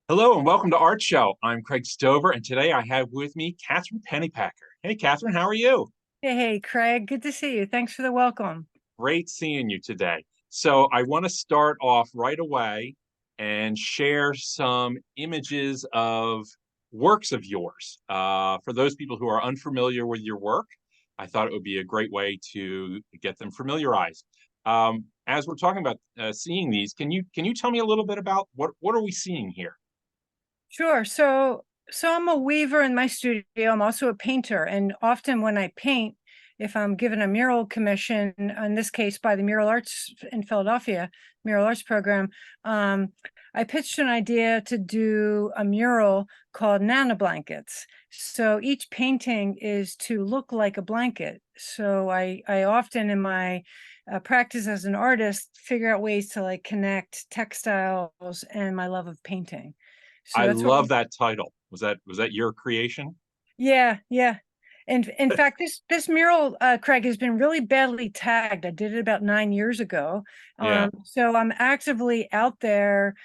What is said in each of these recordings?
Hello and welcome to ArtShow. I'm Craig Stover, and today I have with me Kathryn Pannepacker. Hey, Kathryn, how are you? Hey, Craig, good to see you. Thanks for the welcome. Great seeing you today. So I want to start off right away and share some images of works of yours. For those people who are unfamiliar with your work, I thought it would be a great way to get them familiarized. As we're talking about seeing these, can you tell me a little bit about what are we seeing here? Sure. So I'm a weaver in my studio. I'm also a painter, and often when I paint, if I'm given a mural commission, in this case by the Mural Arts in Philadelphia, Mural Arts program, I pitched an idea to do a mural called Nana Blankets. So each painting is to look like a blanket. So I often in my practice as an artist figure out ways to like connect textiles and my love of painting. So I that's what love that title. Was that your creation? yeah. And in fact, this mural, Craig, has been really badly tagged. I did it about 9 years ago. Yeah. So I'm actively out there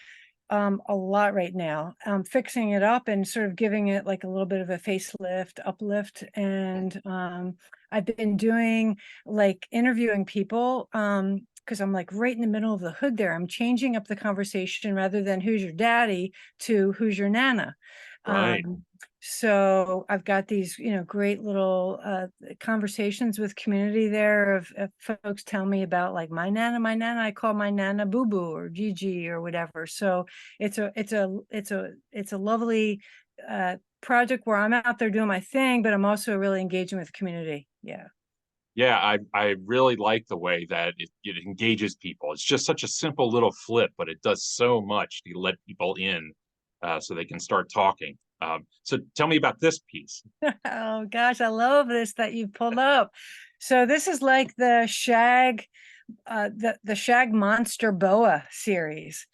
a lot right now, fixing it up and sort of giving it like a little bit of a facelift, uplift. And I've been doing like interviewing people because I'm like right in the middle of the hood there. I'm changing up the conversation rather than who's your daddy to who's your nana. Right. Um, so I've got these, great little conversations with community there of folks tell me about like my nana, I call my nana Boo Boo or Gigi or whatever. So it's a lovely project where I'm out there doing my thing, but I'm also really engaging with community. Yeah. Yeah, I really like the way that it engages people. It's just such a simple little flip, but it does so much to let people in so they can start talking. So tell me about this piece. Oh gosh, I love this that you pulled up. So this is like the shag monster boa series.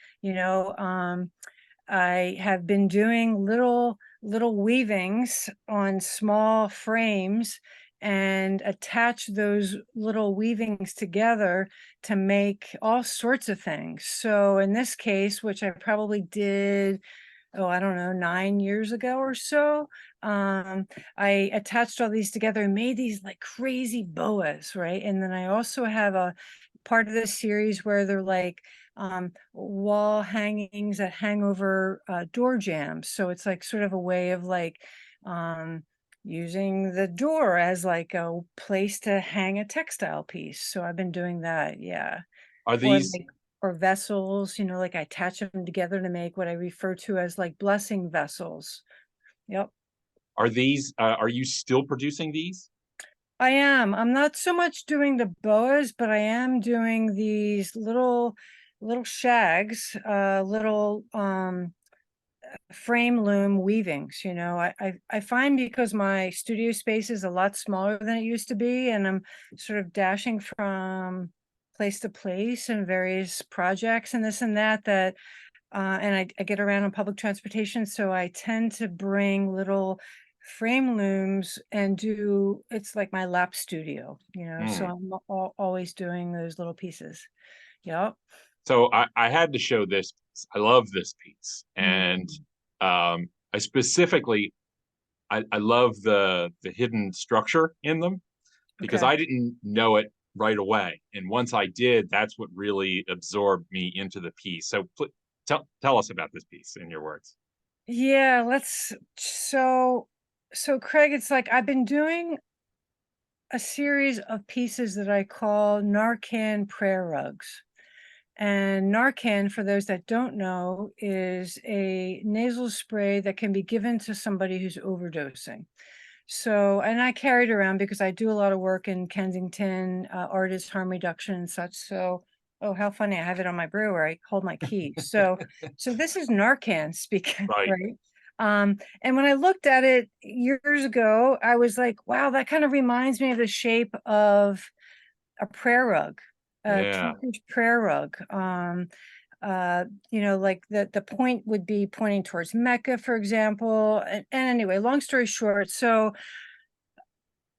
I have been doing little weavings on small frames and attach those little weavings together to make all sorts of things. So in this case, which I probably did, oh, I don't know, 9 years ago or so, I attached all these together and made these like crazy boas, right? And then I also have a part of this series where they're like wall hangings that hang over door jambs. So it's like sort of a way of like using the door as like a place to hang a textile piece. So I've been doing that, yeah. Are Or these like or vessels, like I attach them together to make what I refer to as like blessing vessels. Yep. are you still producing these? I am. I'm not so much doing the boas, but I am doing these little shags, little frame loom weavings. I find because my studio space is a lot smaller than it used to be, and I'm sort of dashing from place to place and various projects and this and that, and I get around on public transportation, so I tend to bring little frame looms and it's like my lap studio, so Hmm. I'm always doing those little pieces. Yep. So I had to show this piece. I love this piece, and Mm, I specifically I love the hidden structure in them because okay. I didn't know it right away. And once I did, that's what really absorbed me into the piece. So tell us about this piece in your words. Yeah, so Craig, it's like I've been doing a series of pieces that I call Narcan prayer rugs. And Narcan, for those that don't know, is a nasal spray that can be given to somebody who's overdosing. So, and I carry it around because I do a lot of work in Kensington, artist harm reduction and such. So, oh, how funny! I have it on my bureau where I hold my keys. So this is Narcan speaking, Right. right? And when I looked at it years ago, I was like, wow, that kind of reminds me of the shape of a prayer rug, a Yeah. Turkish prayer rug. Like the point would be pointing towards Mecca, for example. And anyway, long story short, so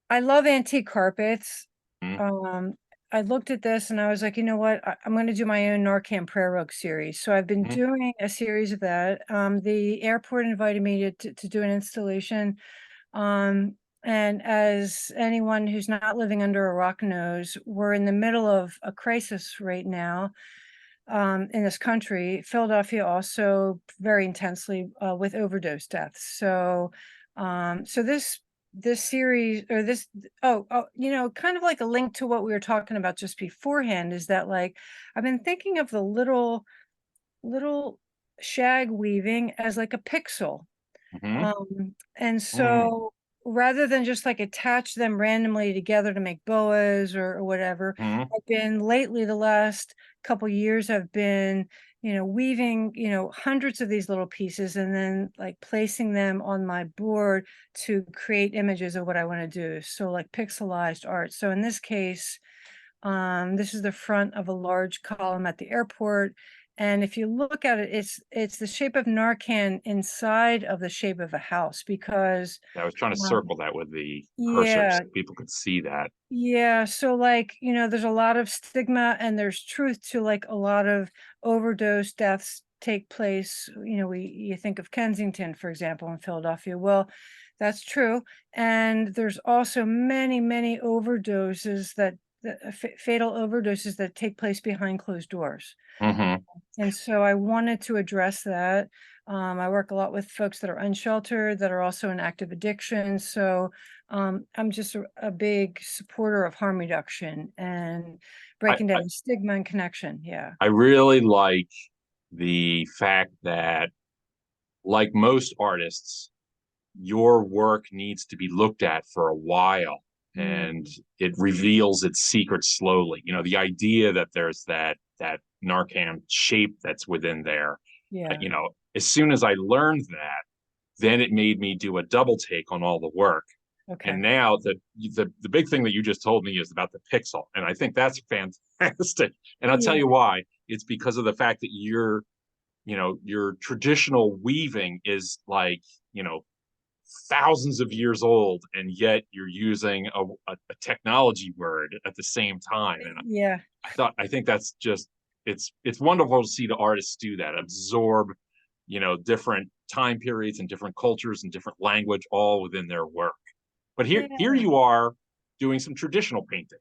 I love antique carpets. Mm. Um, I looked at this and I was like, you know what, I'm going to do my own Narcan prayer rug series. So I've been Mhm. doing a series of that. The airport invited me to do an installation. Um, and as anyone who's not living under a rock knows, we're in the middle of a crisis right now in this country. Philadelphia also very intensely with overdose deaths. So, so this series or this you know, kind of like a link to what we were talking about just beforehand is that like I've been thinking of the little shag weaving as like a pixel. Mhm. And Mhm. so rather than just like attach them randomly together to make boas or whatever, Mhm. I've been lately, the last couple years, I've been, you know, weaving, you know, hundreds of these little pieces and then like placing them on my board to create images of what I want to do. So like pixelized art. So in this case, this is the front of a large column at the airport. And if you look at it, it's the shape of Narcan inside of the shape of a house because I was trying to um, circle that with the cursor yeah, so people could see that. yeah. So like, you know, there's a lot of stigma and there's truth to like a lot of overdose deaths take place. You know, you think of Kensington, for example, in Philadelphia. Well, that's true. And there's also many overdoses fatal overdoses that take place behind closed doors. Mhm. And so I wanted to address that. I work a lot with folks that are unsheltered, that are also in active addiction. So I'm just a big supporter of harm reduction and I breaking I down stigma and connection. Yeah. I really like the fact that, like most artists, your work needs to be looked at for a while and Mm, it reveals its secrets slowly. You know, the idea that there's that Narcan shape that's within there, yeah. you know, as soon as I learned that, then it made me do a double take on all the work. And Okay. now the big thing that you just told me is about the pixel, and I think that's fantastic. And I'll tell Yeah. you why. It's because of the fact that your traditional weaving is like, you know, thousands of years old, and yet you're using a technology word at the same time. And Yeah. I think that's just it's wonderful to see the artists do that, absorb, different time periods and different cultures and different language all within their work. But here Yeah. you are doing some traditional painting.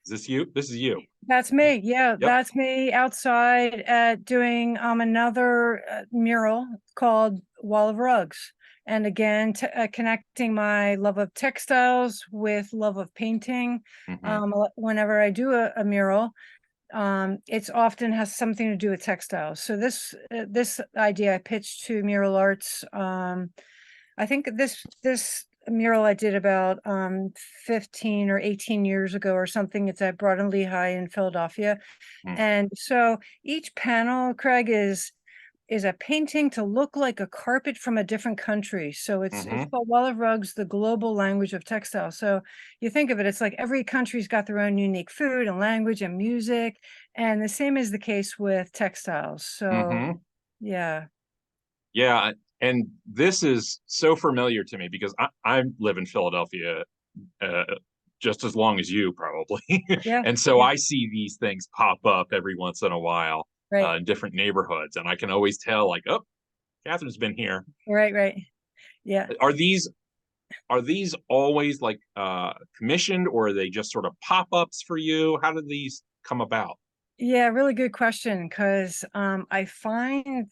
Is this you? This is you. That's me. Yeah, Yep. that's me outside at doing another mural called Wall of Rugs. And again, connecting my love of textiles with love of painting. Mm-hmm. Whenever I do a mural, it's often has something to do with textiles. So this idea I pitched to Mural Arts. I think this mural I did about 15 or 18 years ago or something. It's at Broad and Lehigh in Philadelphia. And so each panel, Craig, is a painting to look like a carpet from a different country. So it's Mm-hmm. called Wall of Rugs, the global language of textile. So you think of it, it's like every country's got their own unique food and language and music. And the same is the case with textiles. So Mm-hmm. yeah. Yeah, and this is so familiar to me because I live in Philadelphia uh, just as long as you probably, Yeah. and so Yeah. I see these things pop up every once in a while Right. in different neighborhoods, and I can always tell, like, oh, Kathryn's been here. Right. Right. Yeah. Are these always like commissioned, or are they just sort of pop ups for you? How do these come about? Yeah, really good question. Because I find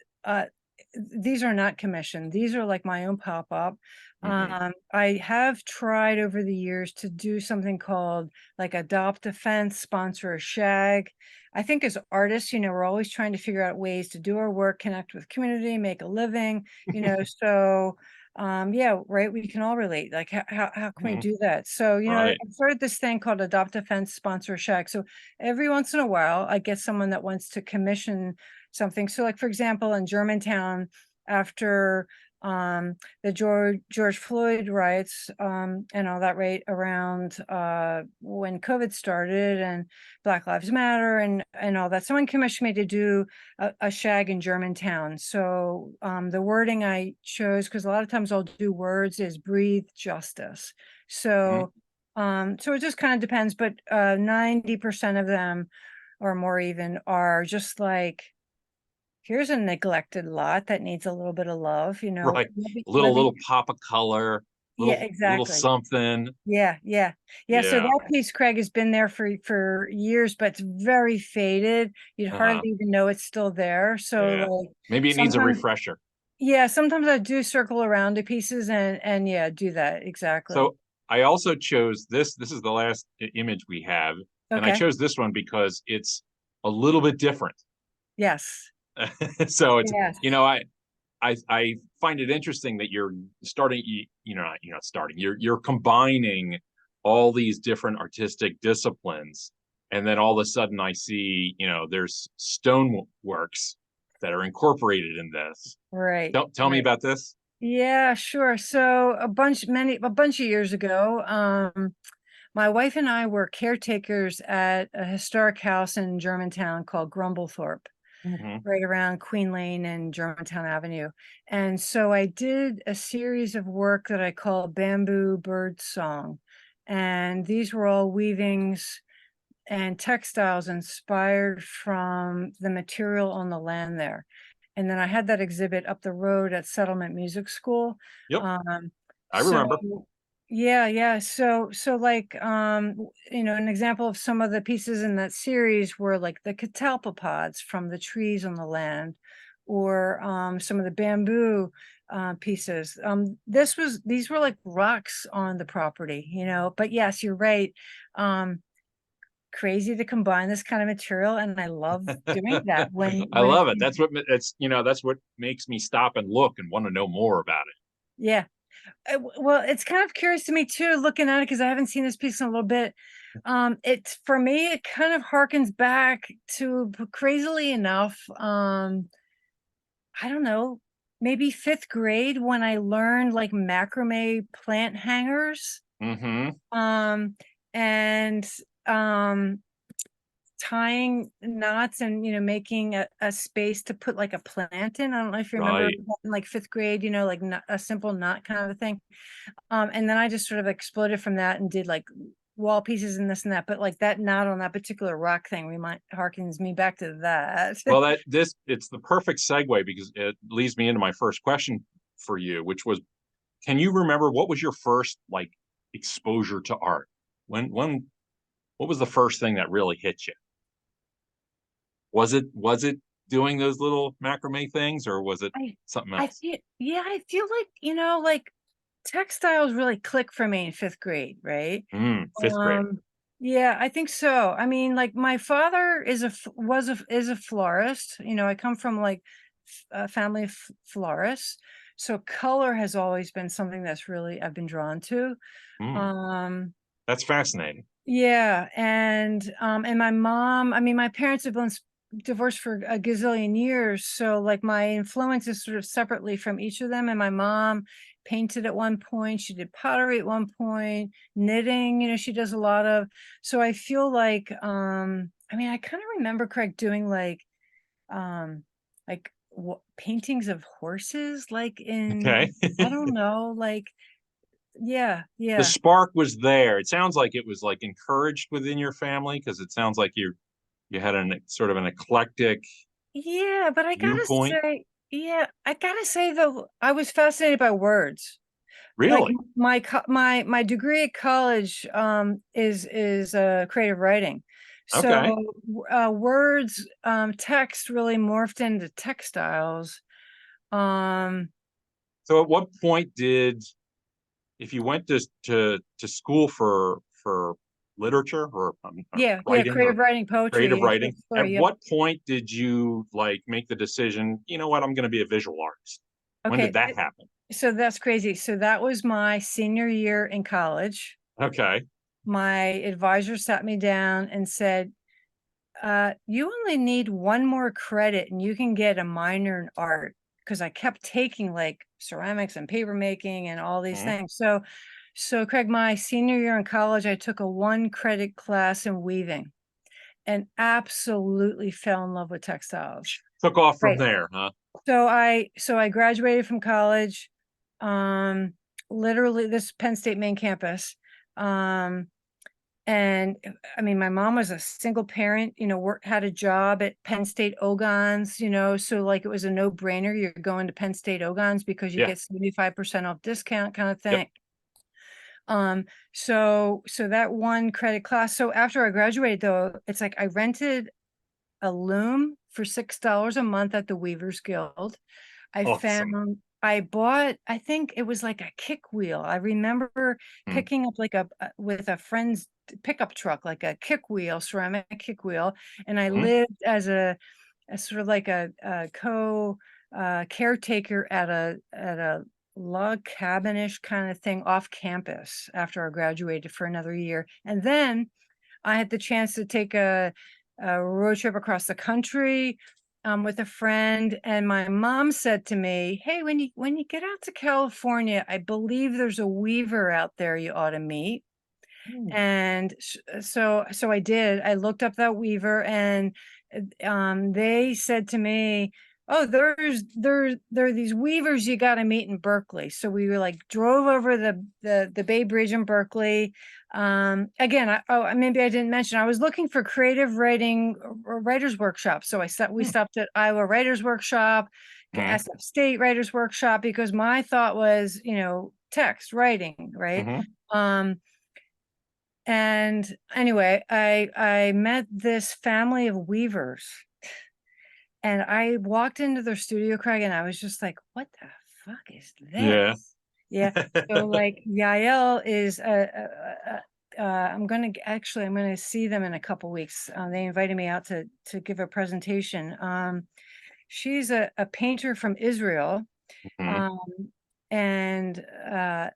these are not commissioned. These are like my own pop-up. Mm-hmm. I have tried over the years to do something called like adopt a fence, sponsor a shag. I think as artists, you know, we're always trying to figure out ways to do our work, connect with community, make a living, you know, so yeah, right. We can all relate. Like how can we Mm-hmm. do that? So, you know, I Right. started this thing called adopt a fence, sponsor a shag. So every once in a while, I get someone that wants to commission something. So like, for example, in Germantown, after um the George Floyd riots and all that, right around when COVID started and Black Lives Matter and all that, someone commissioned me to do a shag in Germantown. So the wording I chose, because a lot of times I'll do words, is breathe justice. Mm-hmm. So So it just kind of depends, but 90% of them or more even are just like, here's a neglected lot that needs a little bit of love, Right. Whether Little pop of color, yeah, little exactly. something. Yeah, yeah. Yeah, so Yeah. that piece, Craig, has been there for years, but it's very faded. You'd Uh-huh. hardly even know it's still there. So Yeah. like Maybe it needs a sometimes, refresher. yeah, sometimes I do circle around to pieces and yeah, do that exactly. So I also chose this. This is the last image we have. And I Okay. chose this one because it's a little bit different. Yes. So it's, Yes. I find it interesting that you're starting, you're not starting, you're combining all these different artistic disciplines. And then all of a sudden I see, there's stone works that are incorporated in this. Right. Tell me Right. about this. Yeah, sure. So a bunch of years ago, my wife and I were caretakers at a historic house in Germantown called Grumblethorpe, Hmm. right around Queen Lane and Germantown Avenue. And so I did a series of work that I call Bamboo Bird Song. And these were all weavings and textiles inspired from the material on the land there. And then I had that exhibit up the road at Settlement Music School. Yep, Um, I so remember. yeah, yeah. So like an example of some of the pieces in that series were like the catalpa pods from the trees on the land, or some of the bamboo pieces. These were like rocks on the property, but yes, you're right. Um, Crazy to combine this kind of material, and I love doing that I when it's love it. That's what makes me stop and look and want to know more about it. yeah. Well, it's kind of curious to me too, looking at it, because I haven't seen this piece in a little bit. It's for me, it kind of harkens back to, crazily enough, I don't know, maybe fifth grade when I learned like macrame plant hangers. Hmm. Um, and um tying knots and making a space to put like a plant in. I don't know if you remember Right. that in like fifth grade, like a simple knot kind of a thing. And then I just sort of exploded from that and did like wall pieces and this and that. But like that knot on that particular rock thing harkens me back to that. Well, it's the perfect segue because it leads me into my first question for you, which was, can you remember what was your first like exposure to art? When what was the first thing that really hit you? Was it doing those little macrame things, or was it I something I else? feel yeah, I feel like, like textiles really click for me in fifth grade, right? Fifth grade. Yeah, I think so. I mean, like my father is a florist. I come from like a family of florists. So color has always been something that's really I've been drawn to. Mm, Um, that's fascinating. yeah, and my mom, I mean, my parents have been divorced for a gazillion years, so like my influence is sort of separately from each of them. And my mom painted at one point, she did pottery at one point, knitting, she does a lot of. So I feel like, I mean, I kind of remember Craig doing um like paintings of horses, like Okay. in, I don't know, like yeah, The yeah. spark was there. It sounds like it was like encouraged within your family because it sounds like you had an sort of an eclectic Yeah, but viewpoint. I gotta say though, I was fascinated by words. Like Really? my degree at college is creative writing. So Okay. words, text really morphed into textiles. Um So at what point if you went to school for literature or yeah, yeah, writing or creative writing, creative poetry, and short writing, at story, yeah. what point did you like make the decision, you know what, I'm going to be a visual artist? When did Okay, that happen? so that's crazy. So that was my senior year in college. Okay. My advisor sat me down and said, you only need one more credit and you can get a minor in art. Because I kept taking like ceramics and paper making and all these Mhm. things. So Craig, my senior year in college, I took a 1 credit class in weaving and absolutely fell in love with textiles. Took off from Right. there, huh? So I graduated from college, um, literally this Penn State main campus. And I mean, my mom was a single parent, had a job at Penn State Ogons, so like it was a no-brainer. You're going to Penn State Ogons because you Yeah. get 75% off discount kind of Yep. thing. So that one credit class. So after I graduated though, it's like I rented a loom for $6 a month at the Weavers Guild. Awesome. I bought, I think it was like a kick wheel. I remember Mm, picking up like with a friend's pickup truck, like a kick wheel, ceramic kick wheel. And I mhm. lived as a sort of like a caretaker at a log cabinish kind of thing off campus after I graduated for another year. And then I had the chance to take a road trip across the country with a friend, and my mom said to me, "Hey, when you get out to California, I believe there's a weaver out there you ought to meet." Mm. And so I did. I looked up that weaver, and they said to me, "Oh, there are these weavers you got to meet in Berkeley." So we were like drove over the Bay Bridge in Berkeley. Again, maybe I didn't mention I was looking for creative writing or writers workshop. So we Mm, stopped at Iowa Writers Workshop, mhm, SF State Writers Workshop, because my thought was, text writing, right? mhm. Um, and anyway, I met this family of weavers, and I walked into their studio, Craig, and I was just like, "What the fuck is Yeah. this?" Yeah. So like Yael is I'm gonna see them in a couple weeks. They invited me out to give a presentation. She's a painter from Israel. Mhm. Um, and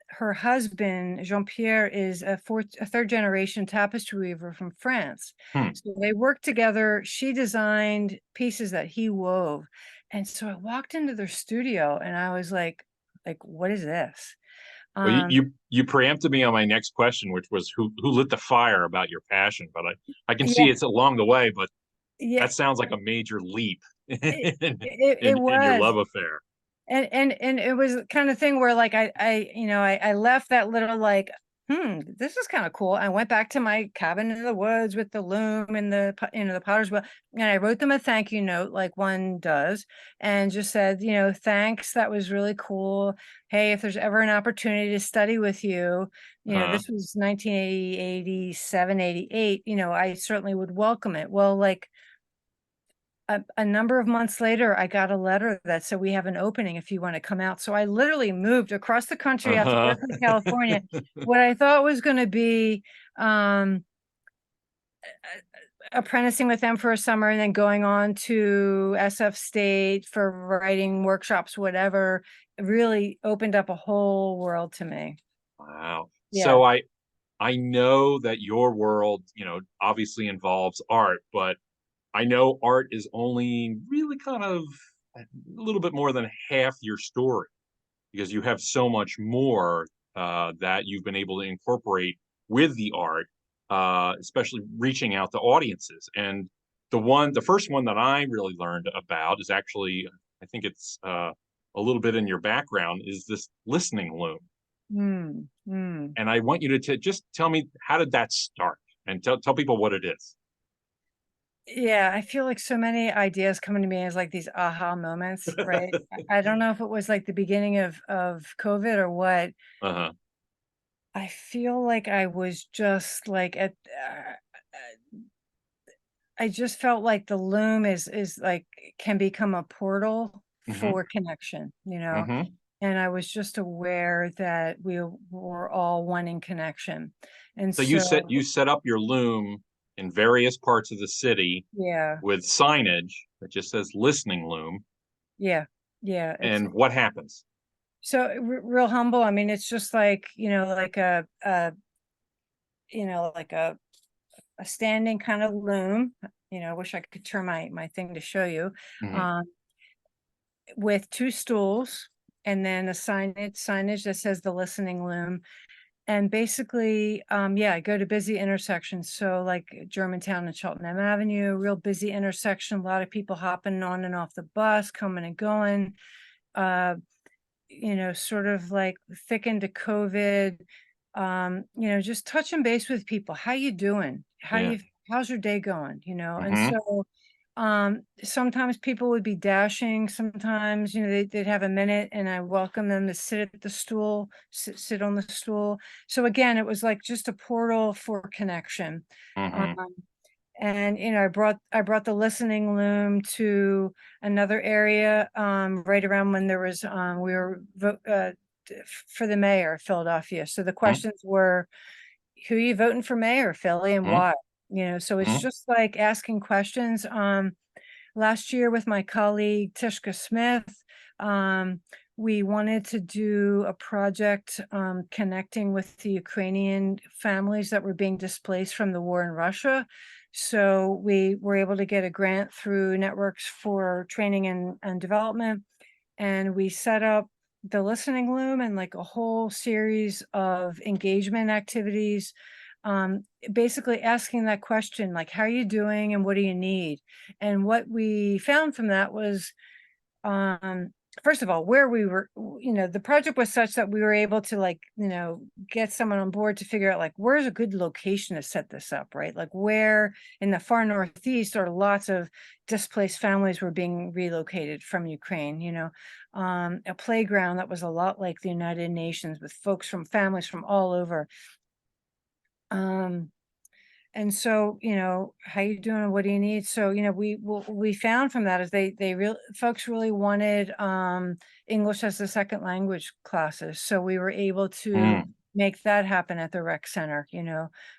her husband, Jean-Pierre, is a third generation tapestry weaver from France. Hmm. So they worked together. She designed pieces that he wove. And so I walked into their studio and I was like, what is this? Well, Um, you preempted me on my next question, which was who lit the fire about your passion. But I can yeah, see it's along the way, but yeah, that sounds like a major leap it, in it in your was. love affair. And it was the kind of thing where like I left that little like, this is kind of cool. I went back to my cabin in the woods with the loom and the potter's wheel, and I wrote them a thank you note like one does, and just said, thanks, that was really cool. Hey, if there's ever an opportunity to study with you, Uh, this was 1987, 88, I certainly would welcome it. Well, like a number of months later, I got a letter that said, "We have an opening if you want to come out." So I literally moved across the country out to uh-huh. Berkeley, California. What I thought was going to be um, apprenticing with them for a summer and then going on to SF State for writing workshops, whatever, really opened up a whole world to me. Wow. Yeah. So I know that your world, obviously involves art, but I know art is only really kind of a little bit more than half your story because you have so much more that you've been able to incorporate with the art, especially reaching out to audiences. And the first one that I really learned about is actually, I think it's a little bit in your background, is this listening loom. Mm, mm. And I want you to just tell me, how did that start, and tell people what it is. Yeah, I feel like so many ideas coming to me as like these aha moments, right? I don't know if it was like the beginning of COVID or what. Uh-huh. I feel like I was just like I just felt like the loom is like can become a portal Mm-hmm. for connection. Mm-hmm. And I was just aware that we were all wanting connection. And So so, you set up your loom in various parts of the city yeah, with signage that just says listening loom. yeah, yeah. It's And what happens? so real humble. I mean, it's just like, like like a standing kind of loom. I wish I could turn my thing to show you. Hmm. Um, with two stools and then a signage that says the listening loom. And basically, yeah, I go to busy intersections. So like Germantown and Cheltenham Avenue, real busy intersection, a lot of people hopping on and off the bus, coming and going. Uh, sort of like thick into COVID. just touching base with people. How you doing? Yeah. How's your day going? And Hmm. so sometimes people would be dashing, sometimes, they'd have a minute and I welcome them to sit at the stool, sit on the stool. So again, it was like just a portal for connection. Um, Hmm. and I brought the listening loom to another area right around when there was we were for the mayor of Philadelphia. So the questions were, who are you voting for mayor, Philly, and Hmm. why? So it's Hmm. just like asking questions. Last year with my colleague Tishka Smith, um, we wanted to do a project connecting with the Ukrainian families that were being displaced from the war in Russia. So we were able to get a grant through Networks for Training and Development, and we set up the listening loom and like a whole series of engagement activities, basically asking that question, like, how are you doing and what do you need? And what we found from that was, um first of all, where we were, the project was such that we were able to, like, get someone on board to figure out, like, where's a good location to set this up, right? Like, where in the far northeast are lots of displaced families were being relocated from Ukraine, a playground that was a lot like the United Nations with folks from families from all over. um and so, how you doing? What do you need? So, we found from that is they real folks really wanted English as a second language classes. So we were able to Mm. make that happen at the rec center,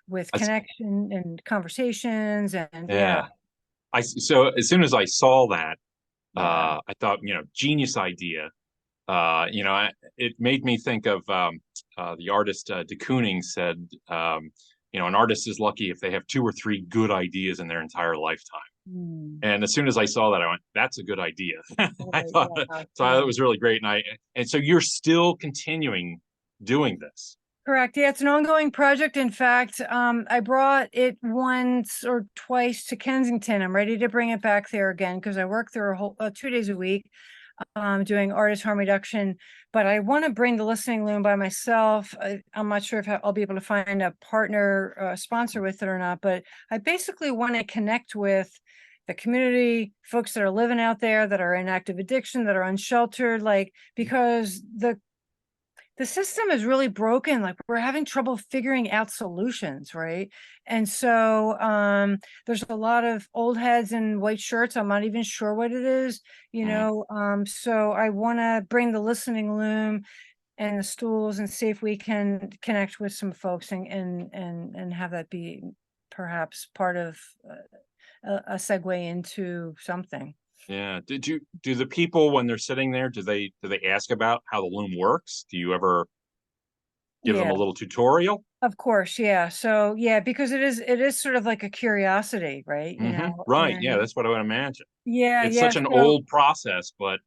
with That's, connection and conversations and yeah, yeah. So as soon as I saw that, yeah. I thought, genius idea. It made me think of the artist de Kooning said, an artist is lucky if they have two or three good ideas in their entire lifetime. Mm. And as soon as I saw that, I went, "That's a good idea." I Right, thought yeah, so. I thought it yeah. was really great, and so you're still continuing doing this, Correct. Yeah, it's an ongoing project. In fact, I brought it once or twice to Kensington. I'm ready to bring it back there again because I work there a whole 2 days a week, doing artist harm reduction. But I want to bring the listening loom by myself. I'm not sure if I'll be able to find a partner, sponsor with it or not. But I basically want to connect with the community, folks that are living out there that are in active addiction, that are unsheltered, like, because the system is really broken. Like, we're having trouble figuring out solutions, right? And so there's a lot of old heads in white shirts. I'm not even sure what it is, mm. so I want to bring the listening loom and the stools and see if we can connect with some folks and have that be perhaps part of a segue into something. Yeah. Do the people when they're sitting there, do they ask about how the loom works? Do you ever give them Yeah. a little tutorial? Of course, yeah. So, yeah, because it is sort of like a curiosity, right? Right. Yeah, And that's what I would imagine. yeah, It's yeah. such an So old process, but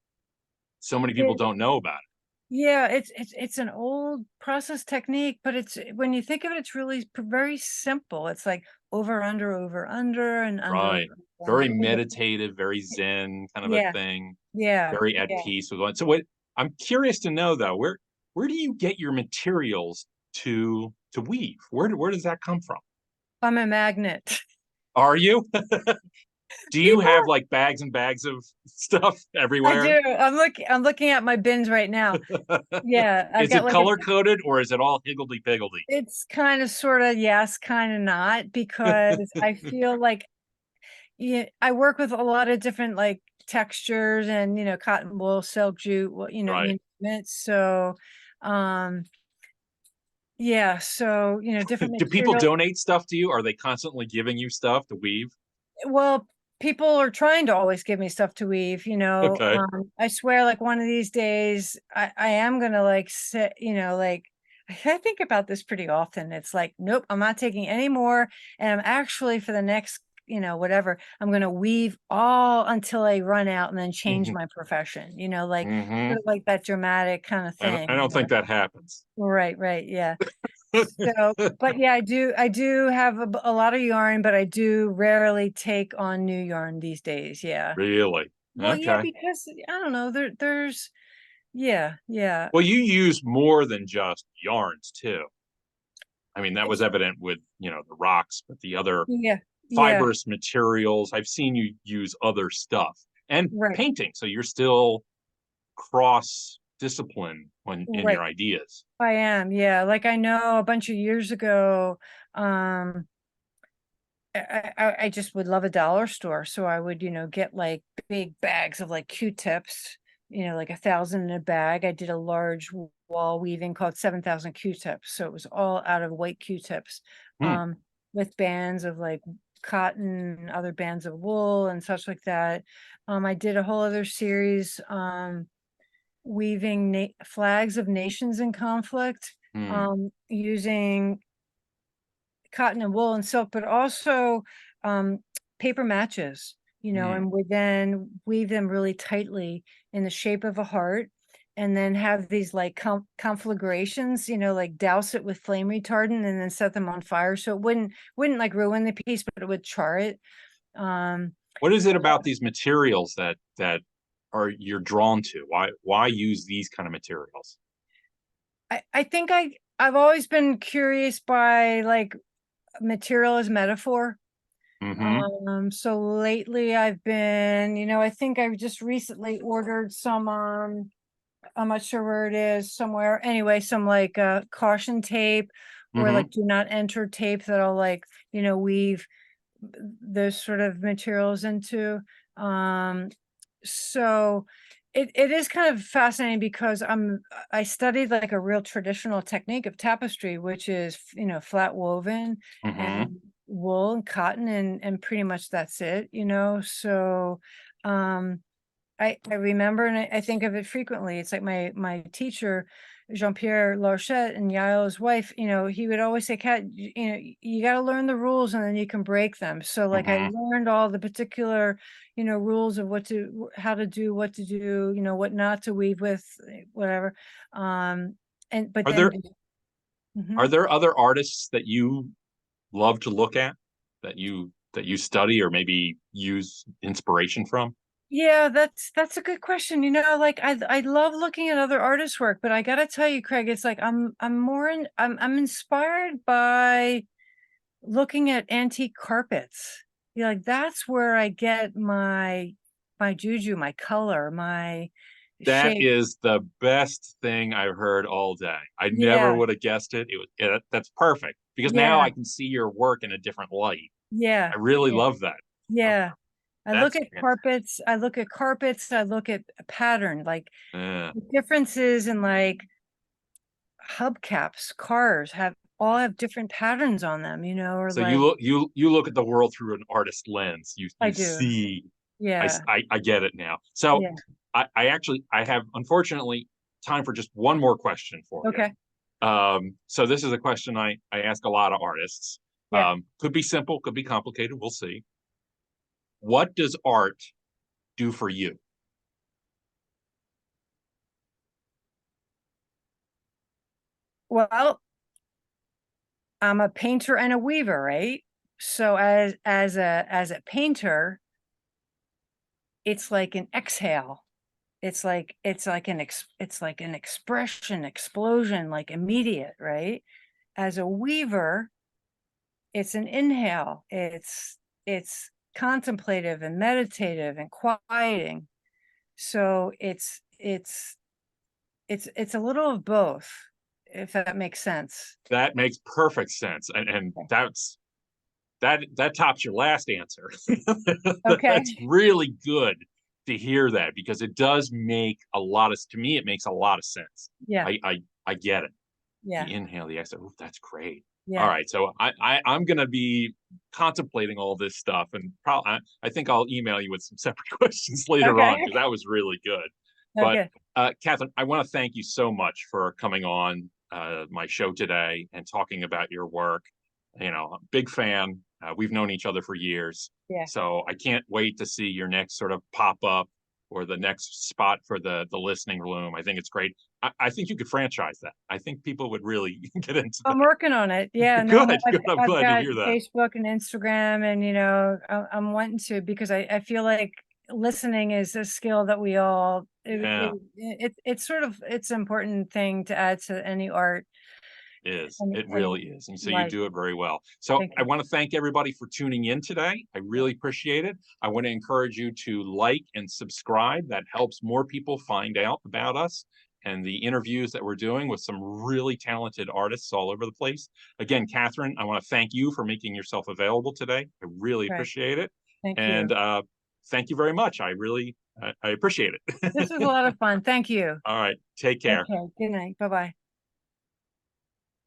so many people it, don't know about yeah, it's an old process technique, but it's, when you think of it, it's really very simple. It's like over, under, and it. under, Right. over, Very under. meditative, very zen kind of a Yeah, thing. yeah, Very at yeah. peace with one. So what I'm curious to know though, where do you get your materials to weave? Where does that come from? I'm a magnet. Are you? Do you have People, like bags and bags of stuff I everywhere? do. I'm looking at my bins right now. Yeah, I've Is got it like a color coded or is it all higgledy piggledy? it's kind of sort of yes, kind of not, because I feel like, yeah, I work with a lot of different, like, textures and, cotton wool, silk, jute, Right. name it. So, um, yeah, so, different Do people material. donate stuff to you? Are they constantly giving you stuff to weave? Well, people are trying to always give me stuff to weave, Okay. I swear, like, one of these days I am gonna, like, sit, like, I think about this pretty often. It's like, nope, I'm not taking any more. And I'm actually, for the next, whatever, I'm gonna weave all until I run out and then change Hmm. my profession, like, Hmm. sort of like that dramatic kind of I thing. don't think that happens. Right, right, yeah. So, but yeah, I do have a lot of yarn, but I do rarely take on new yarn these days. Yeah. Really? Well, yeah, Okay. because I don't know, there's, yeah, yeah. Well, you use more than just yarns too. I mean, that was evident with, the rocks, but the other Yeah, yeah, fibrous materials, I've seen you use other stuff and right, painting. So you're still cross discipline when in right. your ideas. I am, yeah. Like I know a bunch of years ago, um, I just would love a dollar store. So I would, get like big bags of like Q-tips, like 1,000 in a bag. I did a large wall weaving called 7,000 Q-tips. So it was all out of white Q-tips, Hmm. with bands of like cotton and other bands of wool and such like that. I did a whole other series, weaving flags of nations in conflict, Hmm. using cotton and wool and silk, but also um, paper matches, Hmm. and would then weave them really tightly in the shape of a heart, and then have these like conflagrations, like douse it with flame retardant and then set them on fire so it wouldn't like ruin the piece, but it would char it. Um, What is it about these materials that are you're drawn to? Why use these kind of materials? I think I've always been curious by like material as metaphor. Hmm. So lately I've been, I think I just recently ordered some, I'm not sure where it is, somewhere. Anyway, some like caution tape or Hmm. like do not enter tape that I'll like, weave those sort of materials into. Um, so it is kind of fascinating because I studied like a real traditional technique of tapestry, which is, flat woven Hmm. and wool and cotton and pretty much that's it, so um I remember and I think of it frequently. It's like my teacher, Jean-Pierre Larchette, and Yael's wife, he would always say, Kat, you got to learn the rules and then you can break them. So like I Hmm. learned all the particular, rules of how to do, what to do, what not to weave with, whatever. And but Are then there Mhm. are there other artists that you love to look at that you study or maybe use inspiration from? Yeah, that's a good question. Like I love looking at other artists' work, but I gotta tell you, Craig, it's like I'm inspired by looking at antique carpets. Like that's where I get my juju, my color, my That shape. is the best thing I've heard all day. I never Yeah, would have guessed it. That's perfect because now yeah, I can see your work in a different light. yeah, I really yeah, love that. Oh, yeah. I look that's at fantastic. carpets, I look at carpets, I look at a pattern, like Yeah. the differences in like hubcaps, cars have different patterns on them, or So you like look you look at the world through an artist lens. You I you do. see. Yeah. I get it now. So Yeah. I have unfortunately time for just one more question for you. Okay. So this is a question I ask a lot of artists. Yeah. Could be simple, could be complicated. We'll see. What does art do for you? Well, I'm a painter and a weaver, right? So as a painter, it's like an exhale. It's like an expression, explosion, like immediate, right? As a weaver, it's an inhale. It's contemplative and meditative and quieting. So it's a little of both, if that makes sense. That makes perfect sense, and Okay. that tops your last answer. Okay. That's really good to hear that because it does make a lot of to me. It makes a lot of sense. Yeah. I get it. Yeah. The inhale, the exhale. Ooh, that's great. All Yeah. right, so I'm gonna be contemplating all this stuff, and probably I think I'll email you with some separate questions later on Okay. because that was really good. But Okay. Kathryn, I want to thank you so much for coming on my show today and talking about your work. Big fan. We've known each other for years, Yeah. so I can't wait to see your next sort of pop up or the next spot for the listening room. I think it's great. I think you could franchise that. I think people would really get into I'm that. working on it. Yeah, no, Good, I've good. I'm I've glad to got hear that. Facebook and Instagram and I'm wanting to because I feel like listening is a skill that we all Yeah. it's sort of it's an important thing to add to any art. And It really is. And so you right. do it very well. So Thank I you. want to thank everybody for tuning in today. I really appreciate it. I want to encourage you to like and subscribe. That helps more people find out about us and the interviews that we're doing with some really talented artists all over the place. Again, Kathryn, I want to thank you for making yourself available today. I really Right. appreciate it. Thank And you. thank you very much. I appreciate it. This was a lot of fun. Thank you. All right. Take care. Okay. Good night. Bye-bye.